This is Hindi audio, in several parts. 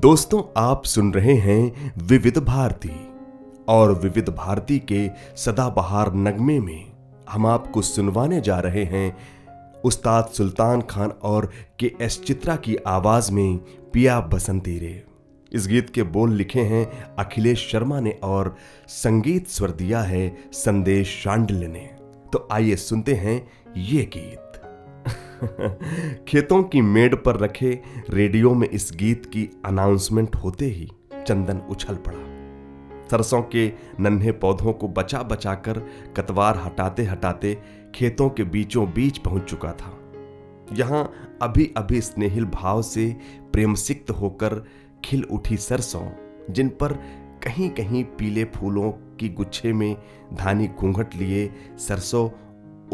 दोस्तों, आप सुन रहे हैं विविध भारती और विविध भारती के सदाबहार नगमे में हम आपको सुनवाने जा रहे हैं उस्ताद सुल्तान खान और के.एस. चित्रा की आवाज में पिया बसंती रे। इस गीत के बोल लिखे हैं अखिलेश शर्मा ने और संगीत स्वर दिया है संदेश शांडिल्य ने। तो आइए सुनते हैं ये गीत। खेतों की मेड़ पर रखे रेडियो में इस गीत की अनाउंसमेंट होते ही चंदन उछल पड़ा। सरसों के नन्हे पौधों को बचा बचा कर कतवार हटाते हटाते खेतों के बीचों बीच पहुंच चुका था। यहां अभी अभी स्नेहिल भाव से प्रेमसिक्त होकर खिल उठी सरसों, जिन पर कहीं कहीं पीले फूलों की गुच्छे में धानी घूंघट लिए सरसों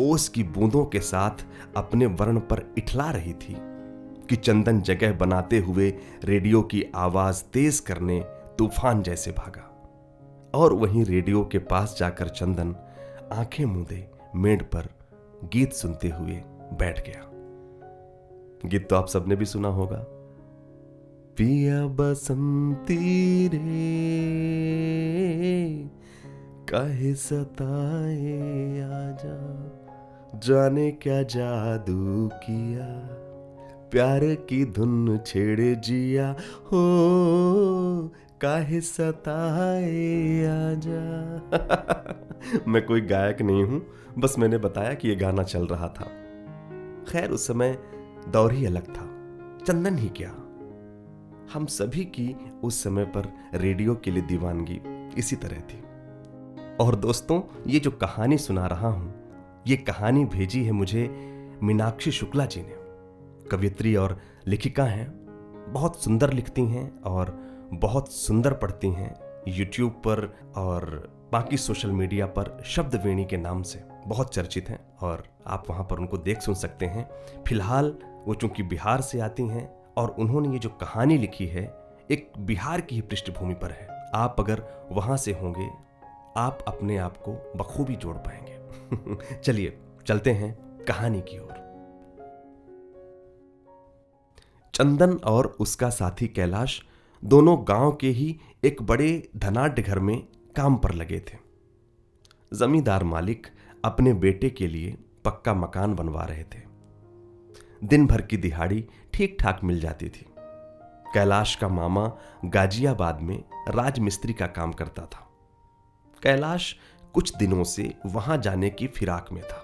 ओस की बूंदों के साथ अपने वर्ण पर इठला रही थी कि चंदन जगह बनाते हुए रेडियो की आवाज तेज करने तूफान जैसे भागा। और वहीं रेडियो के पास जाकर चंदन आंखें मूंदे मेड़ पर गीत सुनते हुए बैठ गया। गीत तो आप सबने भी सुना होगा। पिया बसंती रे काहे सताए आजा, जाने क्या जादू किया, प्यार की धुन छेड़े जिया हो, काहे सताए आजा। मैं कोई गायक नहीं हूं, बस मैंने बताया कि यह गाना चल रहा था। खैर उस समय दौर ही अलग था। चंदन ही क्या, हम सभी की उस समय पर रेडियो के लिए दीवानगी इसी तरह थी। और दोस्तों, ये जो कहानी सुना रहा हूं, ये कहानी भेजी है मुझे मीनाक्षी शुक्ला जी ने। कवियत्री और लेखिका हैं, बहुत सुंदर लिखती हैं और बहुत सुंदर पढ़ती हैं। यूट्यूब पर और बाकी सोशल मीडिया पर शब्दवेणी के नाम से बहुत चर्चित हैं और आप वहां पर उनको देख सुन सकते हैं। फिलहाल वो चूंकि बिहार से आती हैं और उन्होंने ये जो कहानी लिखी है एक बिहार की ही पृष्ठभूमि पर है। आप अगर वहां से होंगे, आप अपने आप को बखूबी जोड़ पाएंगे। चलिए चलते हैं कहानी की ओर। चंदन और उसका साथी कैलाश दोनों गांव के ही एक बड़े धनाढ्य घर में काम पर लगे थे। जमींदार मालिक अपने बेटे के लिए पक्का मकान बनवा रहे थे। दिन भर की दिहाड़ी ठीक ठाक मिल जाती थी। कैलाश का मामा गाजियाबाद में राजमिस्त्री का काम करता था। कैलाश कुछ दिनों से वहां जाने की फिराक में था।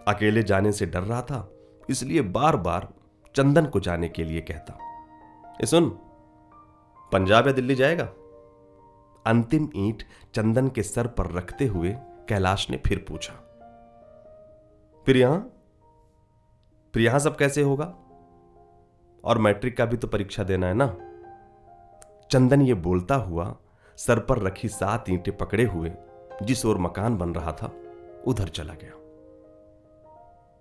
अकेले जाने से डर रहा था, इसलिए बार बार चंदन को जाने के लिए कहता। सुन, पंजाब या दिल्ली जाएगा? अंतिम ईंट चंदन के सर पर रखते हुए कैलाश ने फिर पूछा, फिर यहां सब कैसे होगा? और मैट्रिक का भी तो परीक्षा देना है ना। चंदन ये बोलता हुआ सर पर रखी 7 ईंटें पकड़े हुए जिस ओर मकान बन रहा था उधर चला गया।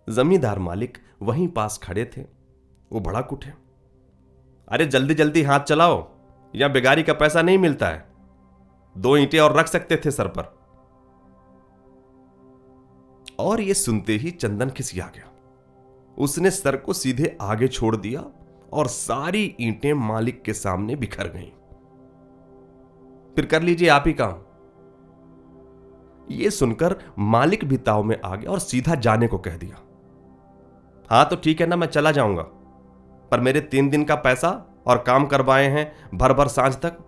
जमींदार मालिक वहीं पास खड़े थे। वो भड़क उठे, अरे जल्दी जल्दी हाथ चलाओ, या बेगारी का पैसा नहीं मिलता है। 2 ईंटें और रख सकते थे सर पर। और ये सुनते ही चंदन खिसिया गया। उसने सर को सीधे आगे छोड़ दिया और सारी ईंटें मालिक के सामने बिखर गईं। फिर कर लीजिए आप ही काम। यह सुनकर मालिक भी ताव में आ गया और सीधा जाने को कह दिया। हां तो ठीक है ना, मैं चला जाऊंगा, पर मेरे 3 दिन का पैसा और काम करवाए हैं भर भर सांझ तक,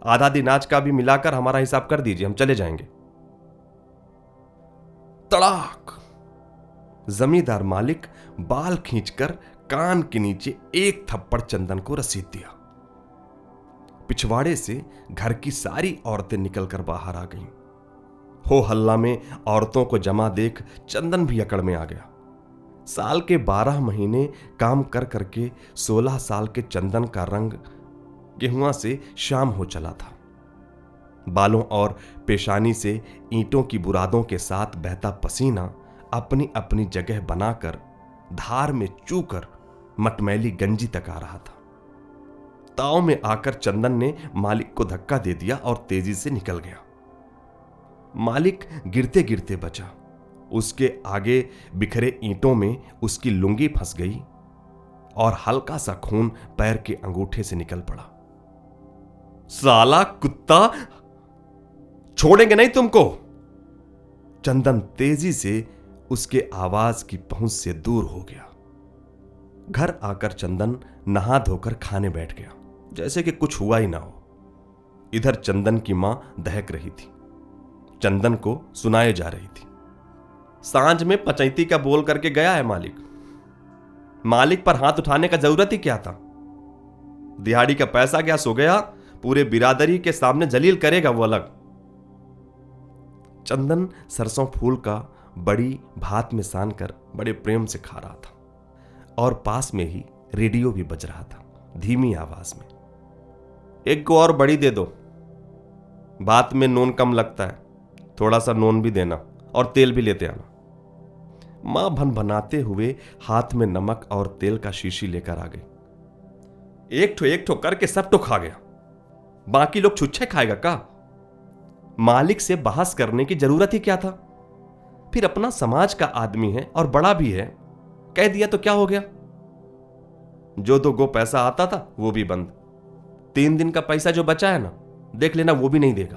आधा दिन आज का भी मिलाकर हमारा हिसाब कर दीजिए, हम चले जाएंगे। तड़ाक! जमींदार मालिक बाल खींचकर कान के नीचे एक थप्पड़ चंदन को रसीद दिया। पिछवाड़े से घर की सारी औरतें निकलकर बाहर आ गईं। हो हल्ला में औरतों को जमा देख चंदन भी अकड़ में आ गया। साल के 12 महीने काम कर करके 16 साल के चंदन का रंग गेहुआ से शाम हो चला था। बालों और पेशानी से ईंटों की बुरादों के साथ बहता पसीना अपनी अपनी जगह बनाकर धार में चूकर मटमैली गंजी तक आ रहा था। ताव में आकर चंदन ने मालिक को धक्का दे दिया और तेजी से निकल गया। मालिक गिरते गिरते बचा। उसके आगे बिखरे ईंटों में उसकी लुंगी फंस गई और हल्का सा खून पैर के अंगूठे से निकल पड़ा। साला कुत्ता, छोड़ेंगे नहीं तुमको। चंदन तेजी से उसके आवाज की पहुंच से दूर हो गया। घर आकर चंदन नहा धोकर खाने बैठ गया, जैसे कि कुछ हुआ ही ना हो। इधर चंदन की मां दहक रही थी, चंदन को सुनाए जा रही थी। सांझ में पचैती का बोल करके गया है मालिक। मालिक पर हाथ उठाने का जरूरत ही क्या था? दिहाड़ी का पैसा क्या सो गया? पूरे बिरादरी के सामने जलील करेगा वो अलग। चंदन सरसों फूल का बड़ी भात में सान कर बड़े प्रेम से खा रहा था और पास में ही रेडियो भी बज रहा था, धीमी आवाज में। एक को और बड़ी दे दो, भात में नून कम लगता है, थोड़ा सा नून भी देना और तेल भी लेते आना। मां भनभनाते हुए हाथ में नमक और तेल का शीशी लेकर आ गई। एक ठो करके सब तो खा गया, बाकी लोग छुच्छे खाएगा का? मालिक से बहस करने की जरूरत ही क्या था? फिर अपना समाज का आदमी है और बड़ा भी है, कह दिया तो क्या हो गया? जो 2 गो पैसा आता था वो भी बंद। 3 दिन का पैसा जो बचा है ना, देख लेना वो भी नहीं देगा।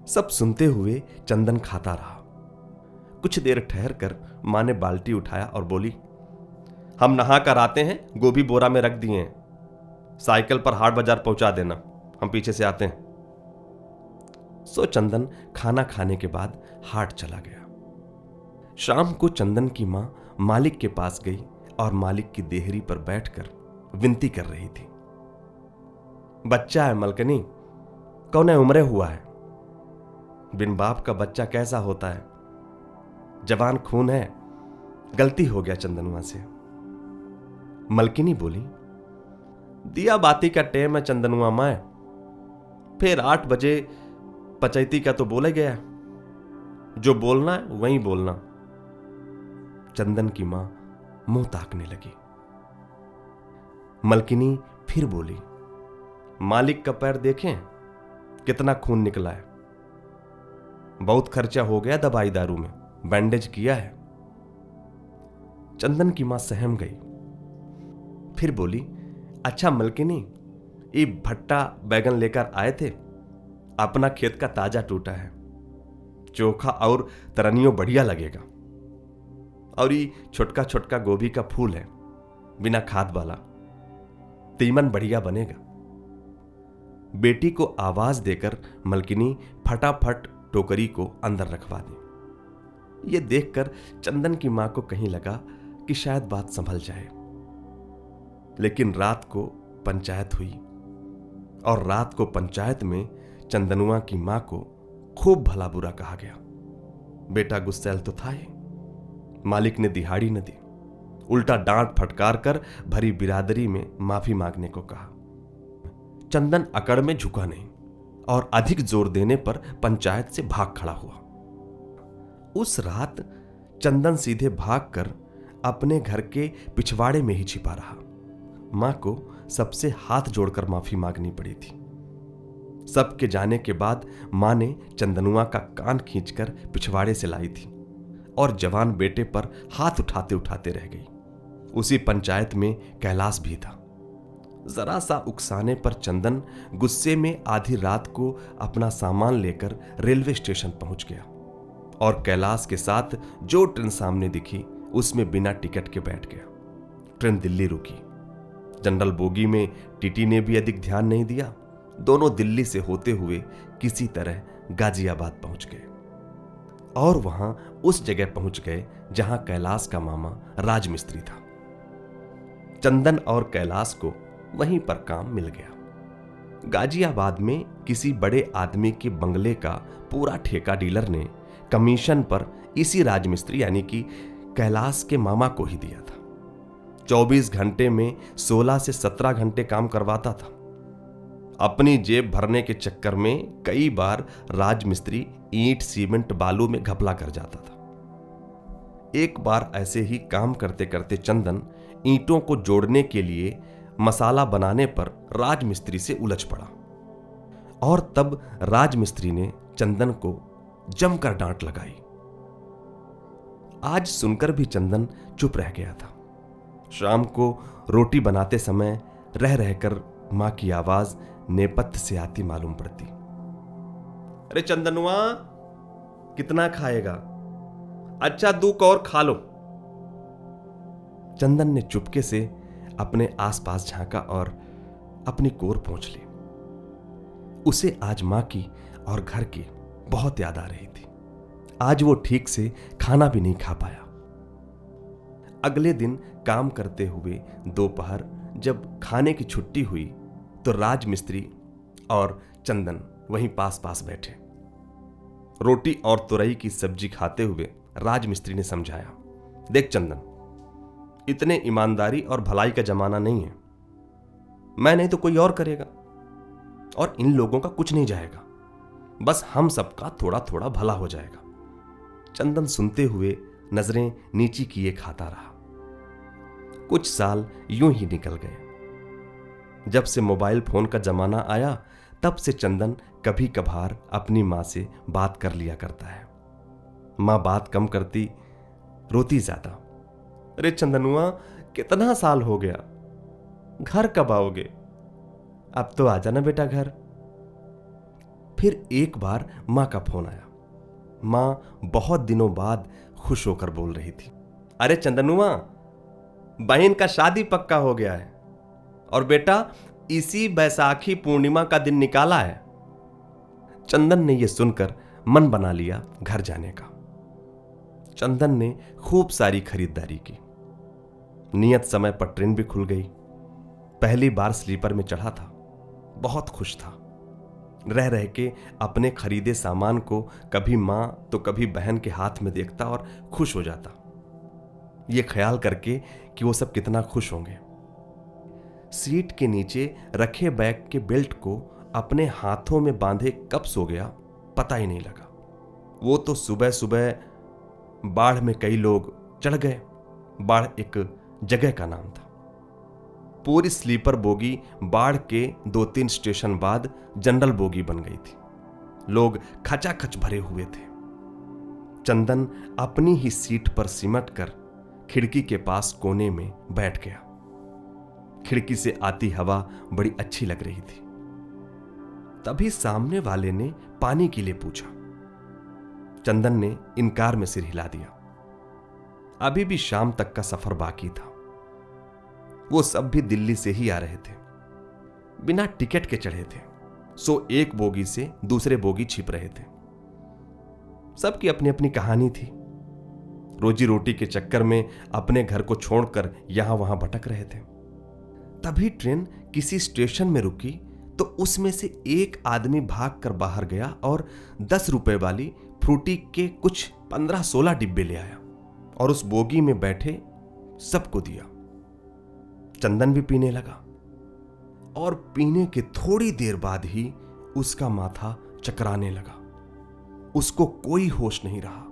सब सुनते हुए चंदन खाता रहा। कुछ देर ठहर कर मां ने बाल्टी उठाया और बोली, हम नहा कर आते हैं, गोभी बोरा में रख दिए हैं, साइकिल पर हाट बाजार पहुंचा देना, हम पीछे से आते हैं। सो चंदन खाना खाने के बाद हाट चला गया। शाम को चंदन की मां मालिक के पास गई और मालिक की देहरी पर बैठकर विनती कर रही थी। बच्चा है मलकनी, कौन उम्रे हुआ है, बिन बाप का बच्चा कैसा होता है, जवान खून है, गलती हो गया चंदनुआ से। मलकिनी बोली, दिया बाती का टेम है चंदनुआ माए, फिर 8 बजे पचैती का तो बोले गया, जो बोलना है वही बोलना। चंदन की मां मुंह ताकने लगी। मलकिनी फिर बोली, मालिक का पैर देखें कितना खून निकला है, बहुत खर्चा हो गया दवाई दारू में, बैंडेज किया है। चंदन की मां सहम गई, फिर बोली, अच्छा मलकिनी, ये भट्टा बैगन लेकर आए थे, अपना खेत का ताजा टूटा है, चोखा और तरनियों बढ़िया लगेगा, और ये छोटका छोटका गोभी का फूल है, बिना खाद वाला, तीमन बढ़िया बनेगा। बेटी को आवाज देकर मलकिनी फटाफट टोकरी को अंदर रखवा दी। ये देखकर चंदन की मां को कहीं लगा कि शायद बात संभल जाए, लेकिन रात को पंचायत हुई और रात को पंचायत में चंदनुआ की मां को खूब भला बुरा कहा गया। बेटा गुस्सैल तो था ही, मालिक ने दिहाड़ी न दी, उल्टा डांट फटकार कर भरी बिरादरी में माफी मांगने को कहा। चंदन अकड़ में झुका नहीं और अधिक जोर देने पर पंचायत से भाग खड़ा हुआ। उस रात चंदन सीधे भागकर अपने घर के पिछवाड़े में ही छिपा रहा। मां को सबसे हाथ जोड़कर माफी मांगनी पड़ी थी। सबके जाने के बाद मां ने चंदनुआ का कान खींचकर पिछवाड़े से लाई थी और जवान बेटे पर हाथ उठाते उठाते रह गई। उसी पंचायत में कैलाश भी था। जरा सा उकसाने पर चंदन गुस्से में आधी रात को अपना सामान लेकर रेलवे स्टेशन पहुंच गया और कैलाश के साथ जो ट्रेन सामने दिखी उसमें बिना टिकट के बैठ गया। ट्रेन दिल्ली रुकी। जनरल बोगी में टीटी ने भी अधिक ध्यान नहीं दिया। दोनों दिल्ली से होते हुए किसी तरह गाजियाबाद पहुंच गए और वहां उस जगह पहुंच गए जहां कैलाश का मामा राजमिस्त्री था। चंदन और कैलाश को वहीं पर काम मिल गया। गाजियाबाद में किसी बड़े आदमी के बंगले का पूरा ठेका डीलर ने कमीशन पर इसी राजमिस्त्री यानी कि कैलाश के मामा को ही दिया था। 24 घंटे में 16 से 17 घंटे काम करवाता था। अपनी जेब भरने के चक्कर में कई बार राजमिस्त्री ईंट सीमेंट बालू में घपला कर जाता था। एक बार ऐसे ही काम करते करते चंदन ईंटों को जोड़ने के लिए मसाला बनाने पर राजमिस्त्री से उलझ पड़ा और तब राजमिस्त्री ने चंदन को जमकर डांट लगाई। आज सुनकर भी चंदन चुप रह गया था। शाम को रोटी बनाते समय रह रहकर मां की आवाज नेपथ्य से आती मालूम पड़ती। अरे चंदनुआ, कितना खाएगा? अच्छा 2 और खा लो। चंदन ने चुपके से अपने आसपास झांका और अपनी कोर पहुंच ली। उसे आज मां की और घर की बहुत याद आ रही थी। आज वो ठीक से खाना भी नहीं खा पाया। अगले दिन काम करते हुए दोपहर जब खाने की छुट्टी हुई तो राजमिस्त्री और चंदन वहीं पास पास बैठे। रोटी और तुरई की सब्जी खाते हुए राजमिस्त्री ने समझाया, देख चंदन, इतने ईमानदारी और भलाई का जमाना नहीं है। मैं नहीं तो कोई और करेगा, और इन लोगों का कुछ नहीं जाएगा, बस हम सबका थोड़ा थोड़ा भला हो जाएगा। चंदन सुनते हुए नजरें नीची किए खाता रहा। कुछ साल यूं ही निकल गए। जब से मोबाइल फोन का जमाना आया तब से चंदन कभी कभार अपनी मां से बात कर लिया करता है। मां बात कम करती, रोती ज्यादा। अरे चंदनुआ, कितना साल हो गया, घर कब आओगे? अब तो आ जाना बेटा घर। फिर एक बार मां का फोन आया। मां बहुत दिनों बाद खुश होकर बोल रही थी, अरे चंदनुआ, बहन का शादी पक्का हो गया है और बेटा इसी बैसाखी पूर्णिमा का दिन निकाला है। चंदन ने यह सुनकर मन बना लिया घर जाने का। चंदन ने खूब सारी खरीदारी की। नियत समय पर ट्रेन भी खुल गई। पहली बार स्लीपर में चढ़ा था। बहुत खुश था। रह रह के अपने खरीदे सामान को कभी मां तो कभी बहन के हाथ में देखता और खुश हो जाता, ये ख्याल करके कि वो सब कितना खुश होंगे। सीट के नीचे रखे बैग के बेल्ट को अपने हाथों में बांधे कब सो गया पता ही नहीं लगा। वो तो सुबह सुबह बाढ़ में कई लोग चढ़ गए। बाढ़ एक जगह का नाम था। पूरी स्लीपर बोगी बाढ़ के 2-3 स्टेशन बाद जनरल बोगी बन गई थी। लोग खचाखच भरे हुए थे। चंदन अपनी ही सीट पर सिमट कर खिड़की के पास कोने में बैठ गया। खिड़की से आती हवा बड़ी अच्छी लग रही थी। तभी सामने वाले ने पानी के लिए पूछा। चंदन ने इनकार में सिर हिला दिया। अभी भी शाम तक का सफर बाकी था। वो सब भी दिल्ली से ही आ रहे थे। बिना टिकट के चढ़े थे, सो एक बोगी से दूसरे बोगी छिप रहे थे। सबकी अपनी अपनी कहानी थी। रोजी रोटी के चक्कर में अपने घर को छोड़कर यहां वहां भटक रहे थे। तभी ट्रेन किसी स्टेशन में रुकी तो उसमें से एक आदमी भागकर बाहर गया और 10 रुपए वाली फ्रूटी के कुछ 15-16 डिब्बे ले आया और उस बोगी में बैठे सबको दिया। चंदन भी पीने लगा और पीने के थोड़ी देर बाद ही उसका माथा चकराने लगा। उसको कोई होश नहीं रहा।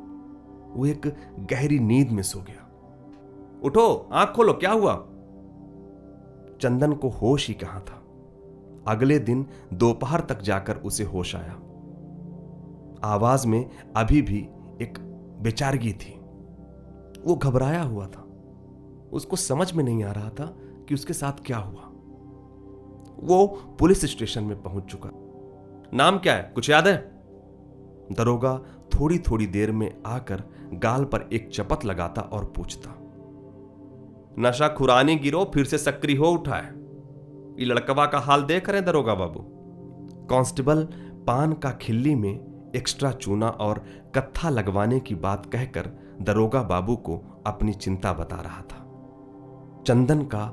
वो एक गहरी नींद में सो गया। उठो, आंख खोलो, क्या हुआ? चंदन को होश ही कहां था। अगले दिन दोपहर तक जाकर उसे होश आया। आवाज में अभी भी एक बेचारगी थी। वो घबराया हुआ था। उसको समझ में नहीं आ रहा था कि उसके साथ क्या हुआ। वो पुलिस स्टेशन में पहुंच चुका। नाम क्या है, कुछ याद है? दरोगा थोड़ी थोड़ी देर में आकर गाल पर एक चपत लगाता और पूछता, नशा खुरानी गिरो फिर से सक्रिय हो उठा है। ये लड़कवा का हाल देख रहे हैं दरोगा बाबू। कांस्टेबल पान का खिल्ली में एक्स्ट्रा चूना और कत्था लगवाने की बात कहकर दरोगा बाबू को अपनी चिंता बता रहा था। चंदन का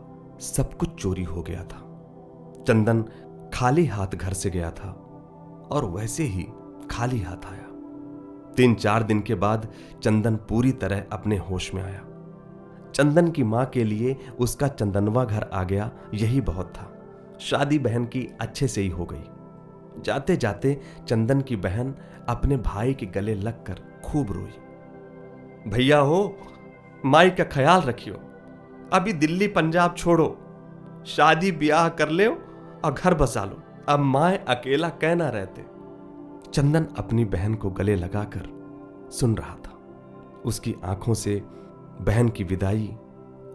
सब कुछ चोरी हो गया था। चंदन खाली हाथ घर से गया था और वैसे ही खाली हाथ आया। 3-4 दिन के बाद चंदन पूरी तरह अपने होश में आया। चंदन की मां के लिए उसका चंदनवा घर आ गया, यही बहुत था। शादी बहन की अच्छे से ही हो गई। जाते जाते चंदन की बहन अपने भाई के गले लगकर खूब रोई। भैया हो, माई का ख्याल रखियो। अभी दिल्ली पंजाब छोड़ो, शादी ब्याह कर ले और घर बसा लो। अब माए अकेला कहना रहते। चंदन अपनी बहन को गले लगाकर सुन रहा था। उसकी आंखों से बहन की विदाई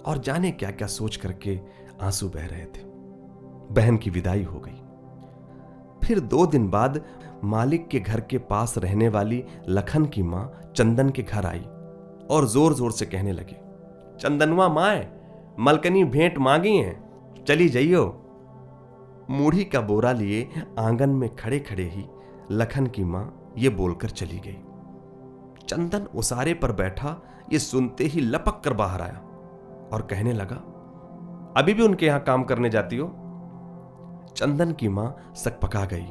और जाने क्या क्या सोच करके आंसू बह रहे थे। बहन की विदाई हो गई। फिर 2 दिन बाद मालिक के घर के पास रहने वाली लखन की मां चंदन के घर आई और जोर जोर से कहने लगी, चंदनवा माए, मलकनी भेंट मांगी हैं, चली जाइयो। मूढ़ी का बोरा लिए आंगन में खड़े खड़े ही लखन की मां ये बोलकर चली गई। चंदन उसारे पर बैठा ये सुनते ही लपक कर बाहर आया और कहने लगा, अभी भी उनके यहां काम करने जाती हो? चंदन की मां सकपका गई,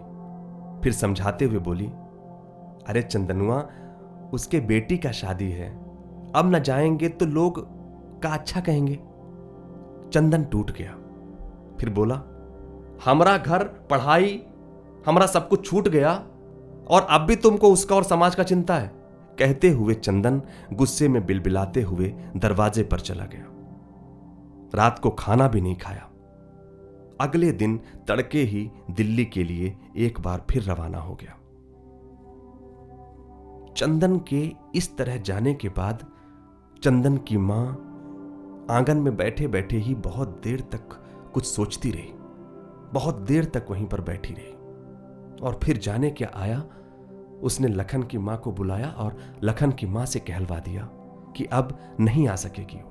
फिर समझाते हुए बोली, अरे चंदनुआ, उसके बेटी का शादी है, अब न जाएंगे तो लोग का अच्छा कहेंगे। चंदन टूट गया, फिर बोला, हमारा घर, पढ़ाई, हमारा सब कुछ छूट गया और अब भी तुमको उसका और समाज का चिंता है। कहते हुए चंदन गुस्से में बिलबिलाते हुए दरवाजे पर चला गया। रात को खाना भी नहीं खाया। अगले दिन तड़के ही दिल्ली के लिए एक बार फिर रवाना हो गया। चंदन के इस तरह जाने के बाद चंदन की मां आंगन में बैठे बैठे ही बहुत देर तक कुछ सोचती रही, बहुत देर तक वहीं पर बैठी रही और फिर जाने क्या आया, उसने लखन की मां को बुलाया और लखन की मां से कहलवा दिया कि अब नहीं आ सकेगी वो।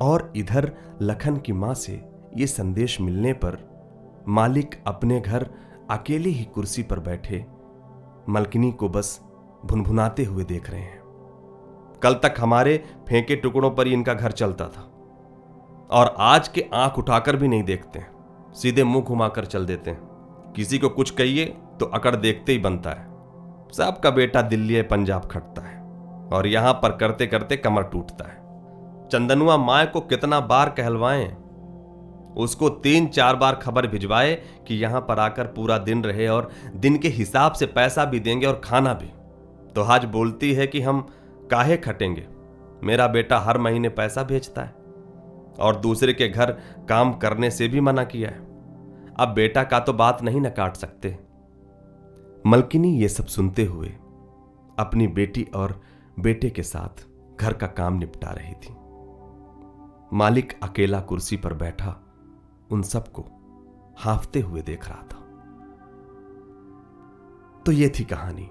और इधर लखन की मां से यह संदेश मिलने पर मालिक अपने घर अकेले ही कुर्सी पर बैठे मलकिनी को बस भुनभुनाते हुए देख रहे हैं। कल तक हमारे फेंके टुकड़ों पर ही इनका घर चलता था और आज के आंख उठाकर भी नहीं देखते हैं, सीधे मुंह घुमाकर चल देते हैं। किसी को कुछ कहिए तो अकड़ देखते ही बनता है। सबका बेटा दिल्ली या पंजाब खटता है और यहां पर करते करते कमर टूटता है। चंदनुआ माए को कितना बार कहलवाएं, उसको 3-4 बार खबर भिजवाए कि यहां पर आकर पूरा दिन रहे और दिन के हिसाब से पैसा भी देंगे और खाना भी, तो आज बोलती है कि हम काहे खटेंगे, मेरा बेटा हर महीने पैसा भेजता है और दूसरे के घर काम करने से भी मना किया है। अब बेटा का तो बात नहीं न काट सकते। मलकिनी ये सब सुनते हुए अपनी बेटी और बेटे के साथ घर का काम निपटा रही थी। मालिक अकेला कुर्सी पर बैठा उन सबको हांफते हुए देख रहा था। तो ये थी कहानी।